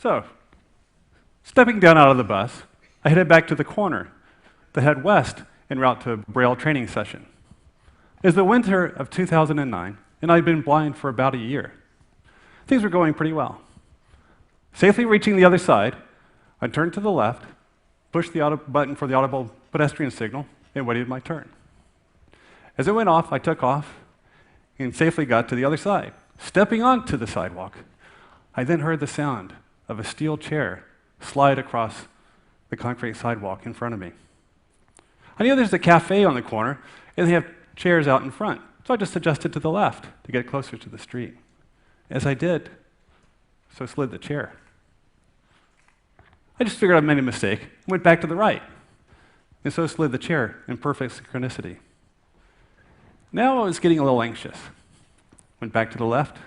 So, stepping down out of the bus, I headed back to the corner to head west en route to a Braille training session. It was the winter of 2009, and I'd been blind for about a year. Things were going pretty well. Safely reaching the other side, I turned to the left, pushed the button for the audible pedestrian signal, and waited my turn. As it went off, I took off and safely got to the other side. Stepping onto the sidewalk, I then heard the sound of a steel chair slide across the concrete sidewalk in front of me. I knew there's a cafe on the corner, and they have chairs out in front, so I just adjusted to the left to get closer to the street. As I did, so slid the chair. I just figured I'd made a mistake and went back to the right, and so slid the chair in perfect synchronicity. Now I was getting a little anxious. Went back to the left,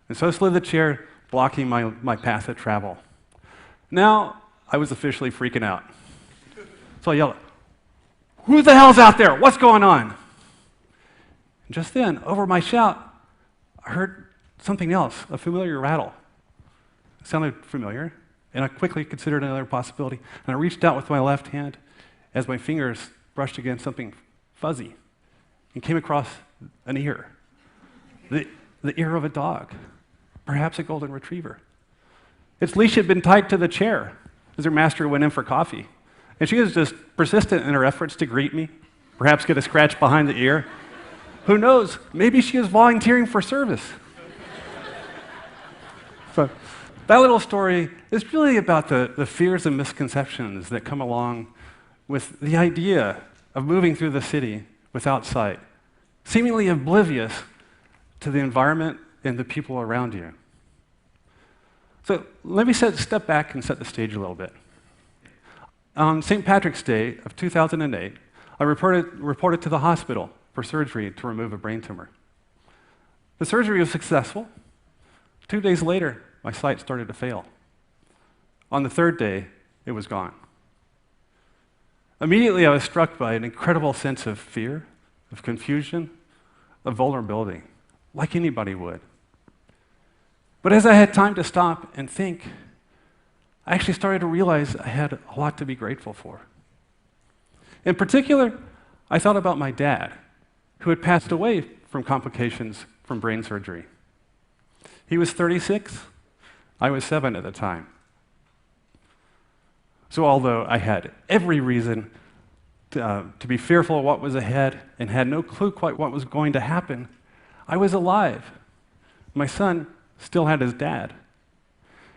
and so slid the chair, blocking my path of travel. Now I was officially freaking out. So I yelled, "Who the hell's out there? What's going on?" And just then, over my shout, I heard something else, a familiar rattle. It sounded familiar, and I quickly considered another possibility. And I reached out with my left hand as my fingers brushed against something fuzzy and came across an ear. The ear of a dog, perhaps a golden retriever. Its leash had been tied to the chair as her master went in for coffee. And she was just persistent in her efforts to greet me, perhaps get a scratch behind the ear. Who knows, maybe she is volunteering for service. So that little story is really about the fears and misconceptions that come along with the idea of moving through the city without sight, seemingly oblivious to the environment and the people around you. So let me step back and set the stage a little bit. On St. Patrick's Day of 2008, I reported to the hospital for surgery to remove a brain tumor. The surgery was successful. 2 days later, my sight started to fail. On the third day, it was gone. Immediately, I was struck by an incredible sense of fear, of confusion, of vulnerability, like anybody would. But as I had time to stop and think, I actually started to realize I had a lot to be grateful for. In particular, I thought about my dad, who had passed away from complications from brain surgery. He was 36, I was 7 at the time. So although I had every reason to be fearful of what was ahead and had no clue quite what was going to happen, I was alive. My son still had his dad.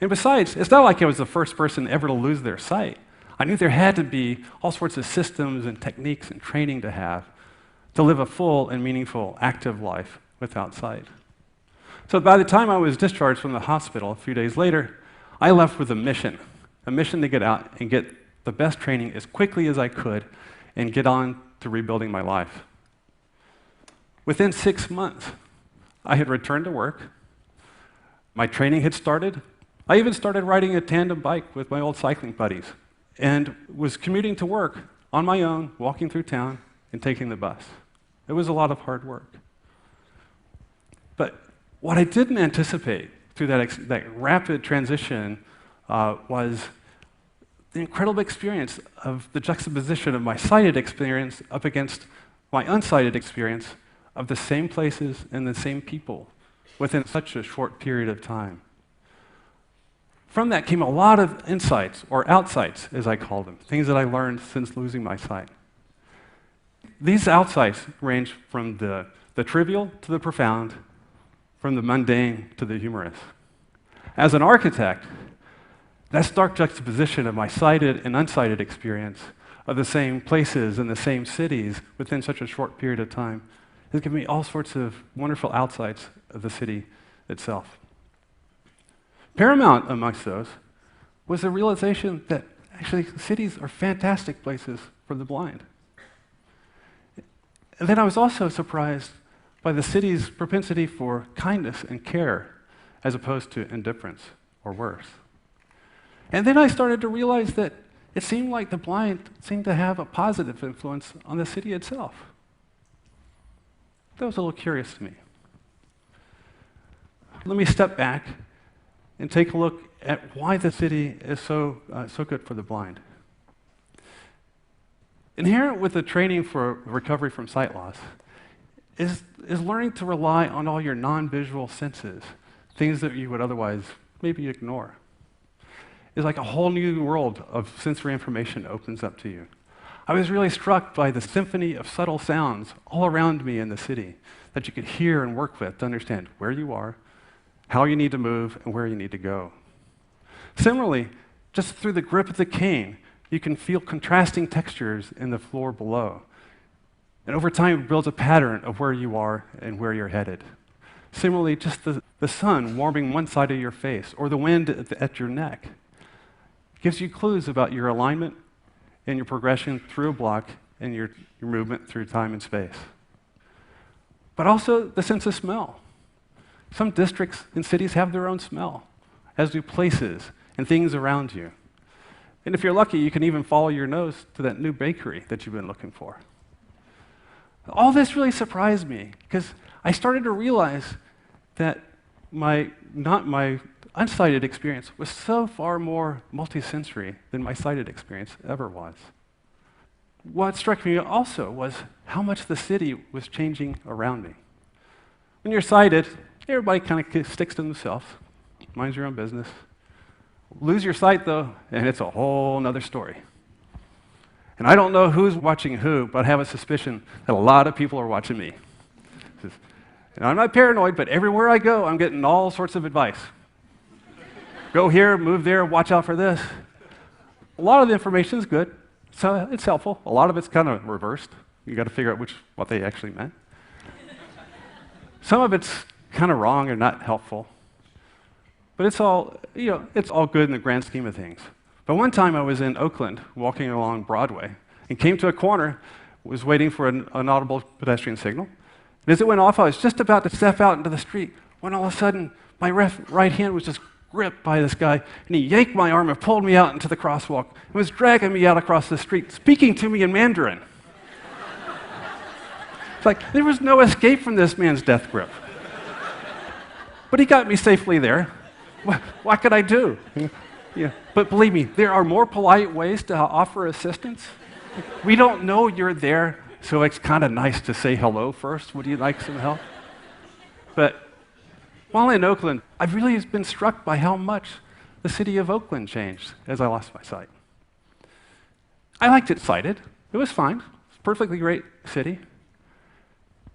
And besides, it's not like I was the first person ever to lose their sight. I knew there had to be all sorts of systems and techniques and training to have to live a full and meaningful, active life without sight. So by the time I was discharged from the hospital a few days later, I left with a mission to get out and get the best training as quickly as I could and get on to rebuilding my life. Within 6 months, I had returned to work. My training had started. I even started riding a tandem bike with my old cycling buddies and was commuting to work on my own, walking through town and taking the bus. It was a lot of hard work. But what I didn't anticipate through that rapid transition was the incredible experience of the juxtaposition of my sighted experience up against my unsighted experience of the same places and the same people within such a short period of time. From that came a lot of insights, or outsights, as I call them, things that I learned since losing my sight. These outsights range from the trivial to the profound, from the mundane to the humorous. As an architect, that stark juxtaposition of my sighted and unsighted experience of the same places and the same cities within such a short period of time has given me all sorts of wonderful outsights of the city itself. Paramount amongst those was the realization that actually cities are fantastic places for the blind. And then I was also surprised by the city's propensity for kindness and care as opposed to indifference or worse. And then I started to realize that it seemed like the blind seemed to have a positive influence on the city itself. That was a little curious to me. Let me step back and take a look at why the city is so good for the blind. Inherent with the training for recovery from sight loss is learning to rely on all your non-visual senses, things that you would otherwise maybe ignore. It's like a whole new world of sensory information opens up to you. I was really struck by the symphony of subtle sounds all around me in the city that you could hear and work with to understand where you are, how you need to move, and where you need to go. Similarly, just through the grip of the cane, you can feel contrasting textures in the floor below. And over time, it builds a pattern of where you are and where you're headed. Similarly, just the sun warming one side of your face or the wind at your neck gives you clues about your alignment and your progression through a block and your movement through time and space. But also the sense of smell. Some districts and cities have their own smell, as do places and things around you. And if you're lucky, you can even follow your nose to that new bakery that you've been looking for. All this really surprised me because I started to realize that my unsighted experience was so far more multisensory than my sighted experience ever was. What struck me also was how much the city was changing around me. When you're sighted, everybody kind of sticks to themselves, minds your own business. Lose your sight, though, and it's a whole nother story. And I don't know who's watching who, but I have a suspicion that a lot of people are watching me. And I'm not paranoid, but everywhere I go, I'm getting all sorts of advice. Go here, move there, watch out for this. A lot of the information is good, so it's helpful. A lot of it's kind of reversed. You got to figure out what they actually meant. Some of it's kind of wrong or not helpful. But it's all good in the grand scheme of things. But one time I was in Oakland, walking along Broadway, and came to a corner, was waiting for an audible pedestrian signal. And as it went off, I was just about to step out into the street, when all of a sudden, my right hand was just gripped by this guy, and he yanked my arm and pulled me out into the crosswalk, and was dragging me out across the street, speaking to me in Mandarin. It's like, there was no escape from this man's death grip. But he got me safely there. What could I do? Yeah. But believe me, there are more polite ways to offer assistance. We don't know you're there, so it's kind of nice to say hello first. Would you like some help? But while in Oakland, I've really been struck by how much the city of Oakland changed as I lost my sight. I liked it sighted. It was fine. It's a perfectly great city.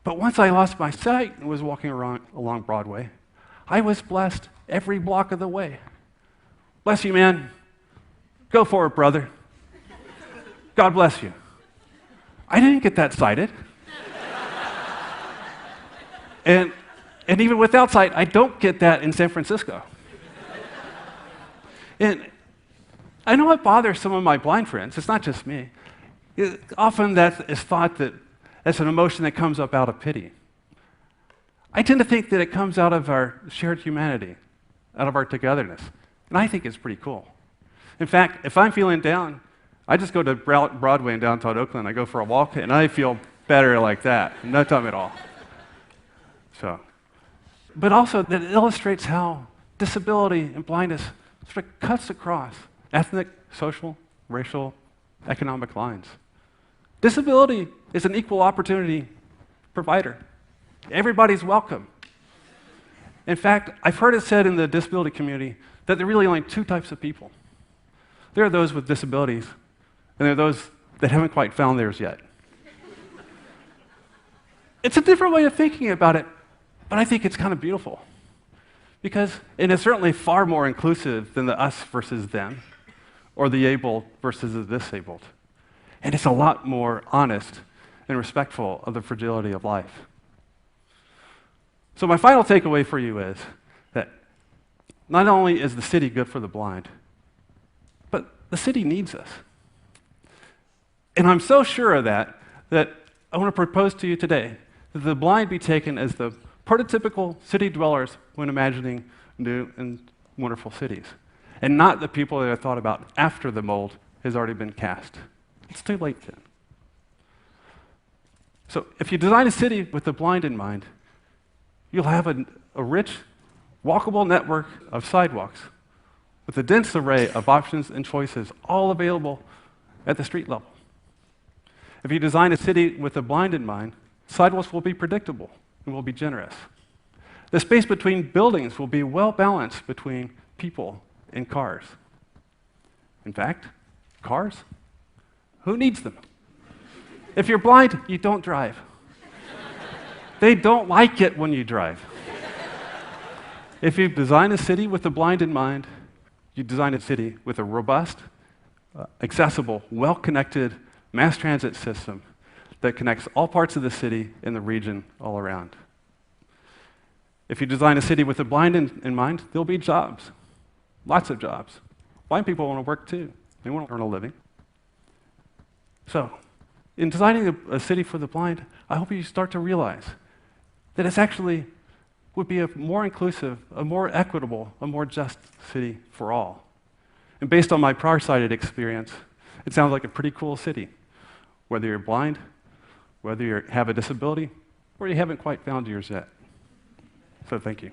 But once I lost my sight and was walking along Broadway, I was blessed every block of the way. Bless you, man. Go for it, brother. God bless you. I didn't get that sighted. And even without sight, I don't get that in San Francisco. And I know it bothers some of my blind friends. It's not just me. Often that is thought that that's an emotion that comes up out of pity. I tend to think that it comes out of our shared humanity, out of our togetherness. And I think it's pretty cool. In fact, if I'm feeling down, I just go to Broadway in downtown Oakland, I go for a walk, and I feel better like that. No time at all. But also that it illustrates how disability and blindness sort of cuts across ethnic, social, racial, economic lines. Disability is an equal opportunity provider. Everybody's welcome. In fact, I've heard it said in the disability community that there are really only two types of people. There are those with disabilities, and there are those that haven't quite found theirs yet. It's a different way of thinking about it, but I think it's kind of beautiful. Because it is certainly far more inclusive than the us versus them, or the able versus the disabled. And it's a lot more honest and respectful of the fragility of life. So my final takeaway for you is that not only is the city good for the blind, but the city needs us. And I'm so sure of that I want to propose to you today that the blind be taken as the prototypical city dwellers when imagining new and wonderful cities, and not the people that are thought about after the mold has already been cast. It's too late then. So if you design a city with the blind in mind, you'll have a rich, walkable network of sidewalks with a dense array of options and choices, all available at the street level. If you design a city with the blind in mind, sidewalks will be predictable and will be generous. The space between buildings will be well balanced between people and cars. In fact, cars? Who needs them? If you're blind, you don't drive. They don't like it when you drive. If you design a city with the blind in mind, you design a city with a robust, accessible, well-connected mass transit system that connects all parts of the city and the region all around. If you design a city with the blind in mind, there'll be jobs, lots of jobs. Blind people want to work too. They want to earn a living. So, in designing a city for the blind, I hope you start to realize that it's actually would be a more inclusive, a more equitable, a more just city for all. And based on my prior-sighted experience, it sounds like a pretty cool city, whether you're blind, whether you have a disability, or you haven't quite found yours yet. So thank you.